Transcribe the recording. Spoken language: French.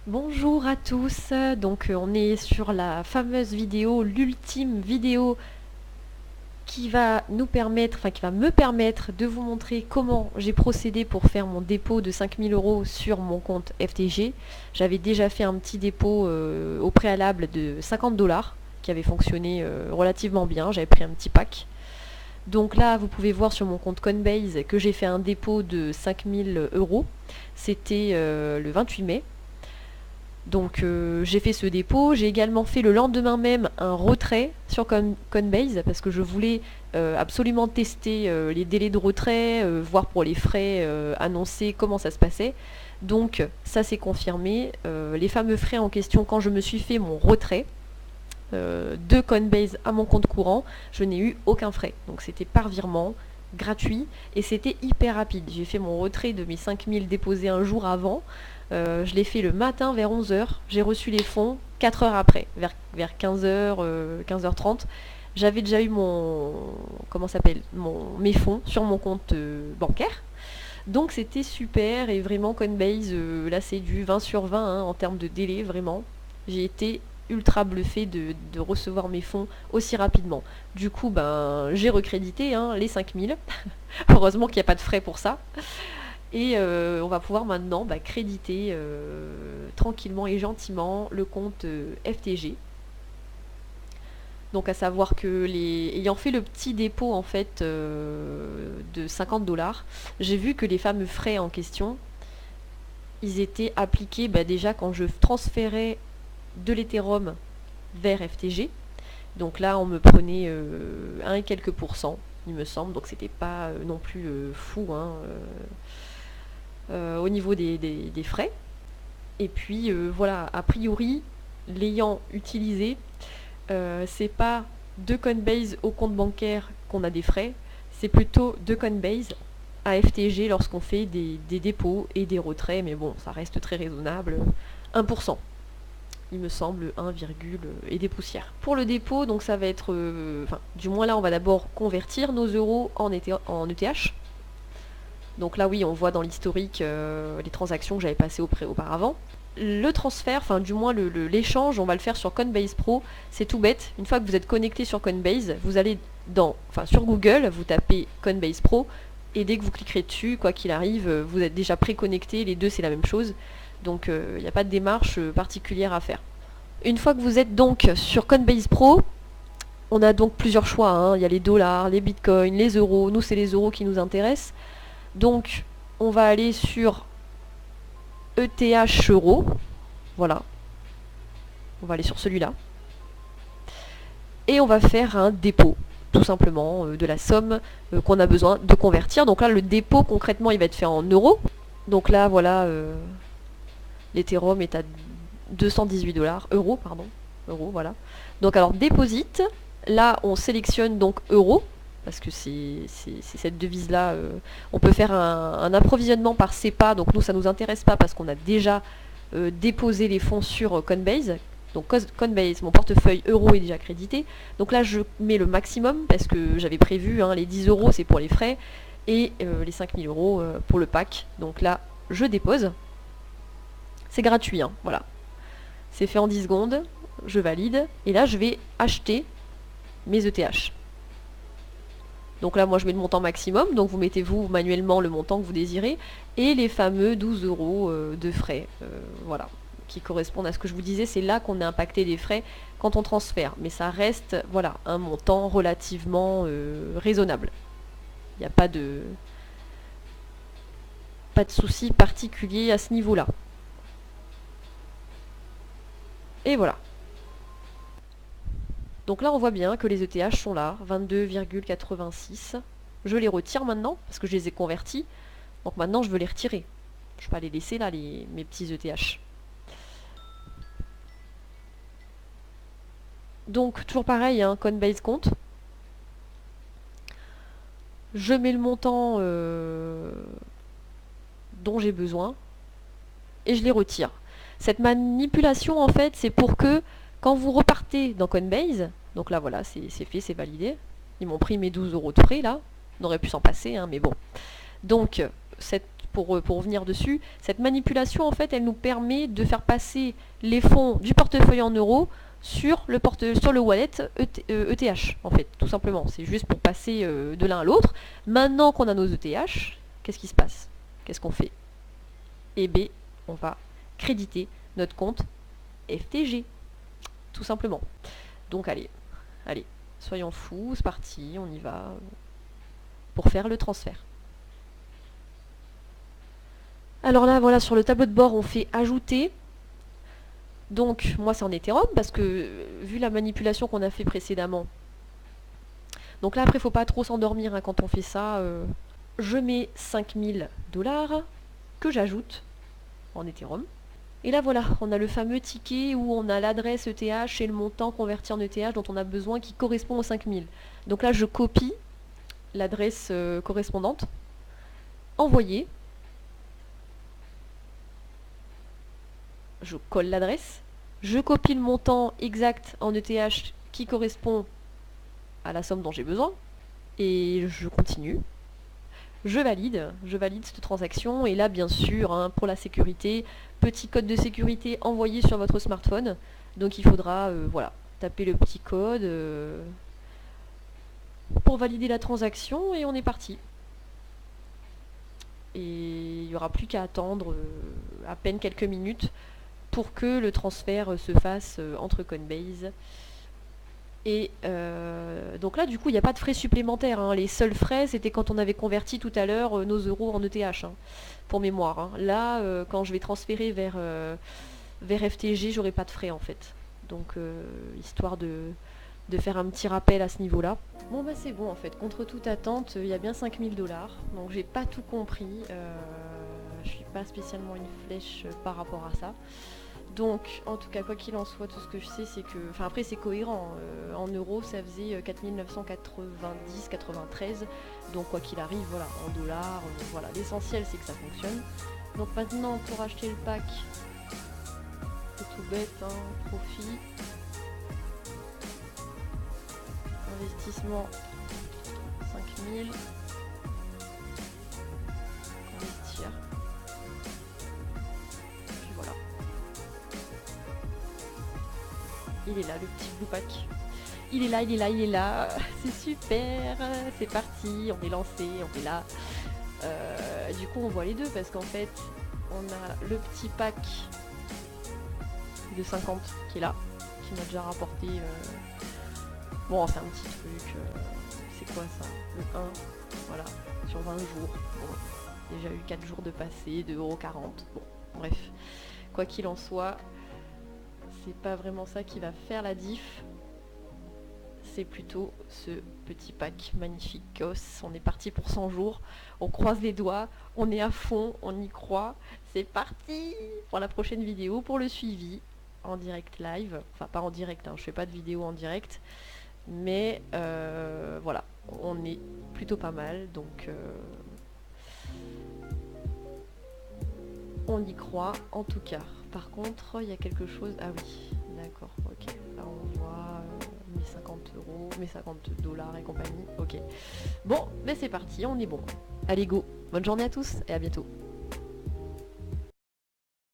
Bonjour à tous, donc on est sur la fameuse vidéo, l'ultime vidéo qui va nous permettre, enfin qui va me permettre de vous montrer comment j'ai procédé pour faire mon dépôt de 5 000 € sur mon compte FTG. J'avais déjà fait un petit dépôt au préalable de 50 $ qui avait fonctionné relativement bien, j'avais pris un petit pack. Donc là, vous pouvez voir sur mon compte Coinbase que j'ai fait un dépôt de 5 000 €. C'était le 28 mai. Donc j'ai fait ce dépôt, j'ai également fait le lendemain même un retrait sur Coinbase parce que je voulais absolument tester les délais de retrait, voir pour les frais annoncés comment ça se passait. Donc ça s'est confirmé. Les fameux frais en question, quand je me suis fait mon retrait de Coinbase à mon compte courant, je n'ai eu aucun frais. Donc c'était par virement, gratuit, et c'était hyper rapide. J'ai fait mon retrait de mes 5 000 déposés un jour avant. Je l'ai fait le matin vers 11 h. J'ai reçu les fonds 4 heures après, vers 15 h, 15 h 30. J'avais déjà eu mes fonds sur mon compte bancaire. Donc c'était super, et vraiment Coinbase, là c'est du 20 sur 20 hein, en termes de délai, vraiment. J'ai été ultra bluffée de recevoir mes fonds aussi rapidement. Du coup, ben, j'ai recrédité hein, les 5 000. Heureusement qu'il n'y a pas de frais pour ça. Et on va pouvoir maintenant créditer tranquillement et gentiment le compte FTG. Donc à savoir que ayant fait le petit dépôt en fait de 50 $, j'ai vu que les fameux frais en question, ils étaient appliqués déjà quand je transférais de l'Ethereum vers FTG. Donc là on me prenait 1 et quelques pourcents, il me semble, donc c'était pas non plus fou hein, au niveau des frais. Et puis voilà, a priori, l'ayant utilisé, c'est pas de Coinbase au compte bancaire qu'on a des frais, c'est plutôt de Coinbase à FTG lorsqu'on fait des dépôts et des retraits, mais bon, ça reste très raisonnable, 1%. Il me semble 1, et des poussières. Pour le dépôt, donc ça va être, du moins là, on va d'abord convertir nos euros en ETH. Donc là, oui, on voit dans l'historique les transactions que j'avais passées auparavant. Le transfert, enfin du moins l'échange, on va le faire sur Coinbase Pro. C'est tout bête. Une fois que vous êtes connecté sur Coinbase, vous allez sur Google, vous tapez Coinbase Pro, et dès que vous cliquerez dessus, quoi qu'il arrive, vous êtes déjà préconnecté. Les deux, c'est la même chose. Donc il n'y a pas de démarche particulière à faire. Une fois que vous êtes donc sur Coinbase Pro, on a donc plusieurs choix, hein. Il y a les dollars, les bitcoins, les euros. Nous, c'est les euros qui nous intéressent. Donc, on va aller sur ETH euros. Voilà. On va aller sur celui-là. Et on va faire un dépôt, tout simplement, de la somme qu'on a besoin de convertir. Donc là, le dépôt, concrètement, il va être fait en euros. Donc là, voilà, l'Ethereum est à 218 euros, pardon. Euros, voilà. Donc alors, déposite. Là, on sélectionne donc euros, parce que c'est cette devise-là. On peut faire un approvisionnement par SEPA, donc nous, ça ne nous intéresse pas parce qu'on a déjà déposé les fonds sur Coinbase. Donc Coinbase, mon portefeuille euro est déjà crédité. Donc là, je mets le maximum parce que j'avais prévu, hein, les 10 euros, c'est pour les frais, et les 5 000 € pour le pack. Donc là, je dépose. C'est gratuit, hein, voilà. C'est fait en 10 secondes, je valide, et là, je vais acheter mes ETH. Donc là, moi, je mets le montant maximum, donc vous mettez vous manuellement le montant que vous désirez, et les fameux 12 € de frais, voilà, qui correspondent à ce que je vous disais. C'est là qu'on a impacté des frais quand on transfère, mais ça reste, voilà, un montant relativement raisonnable. Il n'y a pas de souci particulier à ce niveau-là. Et voilà. Donc là, on voit bien que les ETH sont là, 22,86. Je les retire maintenant, parce que je les ai convertis. Donc maintenant, je veux les retirer. Je ne vais pas les laisser là, mes petits ETH. Donc, toujours pareil, hein, Coinbase compte. Je mets le montant dont j'ai besoin et je les retire. Cette manipulation, en fait, c'est pour que quand vous repartez dans Coinbase, donc là, voilà, c'est fait, c'est validé. Ils m'ont pris mes 12 € de frais, là. On aurait pu s'en passer, hein, mais bon. Donc, cette pour revenir dessus, cette manipulation en fait elle nous permet de faire passer les fonds du portefeuille en euros sur le wallet ETH en fait, tout simplement. C'est juste pour passer de l'un à l'autre. Maintenant qu'on a nos ETH, qu'est-ce qui se passe? Qu'est-ce qu'on fait? Eh bien, on va créditer notre compte FTG, tout simplement. Donc allez, soyons fous, c'est parti, on y va pour faire le transfert. Alors là, voilà, sur le tableau de bord, on fait ajouter. Donc, moi, c'est en Ethereum, parce que, vu la manipulation qu'on a fait précédemment. Donc là, après, il ne faut pas trop s'endormir hein, quand on fait ça. Je mets 5000 $ que j'ajoute en Ethereum. Et là, voilà, on a le fameux ticket où on a l'adresse ETH et le montant converti en ETH dont on a besoin qui correspond aux 5000. Donc là, je copie l'adresse correspondante. Envoyer. Je colle l'adresse, je copie le montant exact en ETH qui correspond à la somme dont j'ai besoin, et je continue. Je valide cette transaction, et là bien sûr, hein, pour la sécurité, petit code de sécurité envoyé sur votre smartphone, donc il faudra voilà, taper le petit code pour valider la transaction, et on est parti. Et il n'y aura plus qu'à attendre à peine quelques minutes pour que le transfert se fasse entre Coinbase. Et donc là, du coup, il n'y a pas de frais supplémentaires. Hein. Les seuls frais, c'était quand on avait converti tout à l'heure nos euros en ETH, hein, pour mémoire. Hein. Là, quand je vais transférer vers FTG, j'aurai pas de frais, en fait. Donc, histoire de faire un petit rappel à ce niveau-là. Bon, bah c'est bon, en fait. Contre toute attente, il y a bien 5000 $. Donc, j'ai pas tout compris. Je suis pas spécialement une flèche par rapport à ça. Donc, en tout cas, quoi qu'il en soit, tout ce que je sais, c'est que... Enfin, après, c'est cohérent. En euros, ça faisait 4990,93. Donc, quoi qu'il arrive, voilà, en dollars, voilà. L'essentiel, c'est que ça fonctionne. Donc, maintenant, pour acheter le pack, c'est tout bête, hein, profit. Investissement, 5000. Investir. Il est là, le petit blue pack. Il est là. C'est super. C'est parti. On est lancé. On est là. Du coup, on voit les deux parce qu'en fait, on a le petit pack de 50 qui est là, qui m'a déjà rapporté. Bon, c'est un petit truc. C'est quoi ça? Le 1. Voilà. Sur 20 jours. Bon, déjà eu 4 jours de passé, 2,40 €. Bon, bref. Quoi qu'il en soit. C'est pas vraiment ça qui va faire la diff. C'est plutôt ce petit pack magnifique. On est parti pour 100 jours. On croise les doigts. On est à fond. On y croit. C'est parti pour la prochaine vidéo, pour le suivi en direct live. Enfin, pas en direct. Hein, je fais pas de vidéo en direct. Mais voilà. On est plutôt pas mal. Donc... on y croit en tout cas. Par contre, il y a quelque chose... Ah oui, d'accord, ok. Là, on voit mes 50 €, mes 50 $ et compagnie. Ok. Bon, mais c'est parti, on est bon. Allez, go. Bonne journée à tous et à bientôt.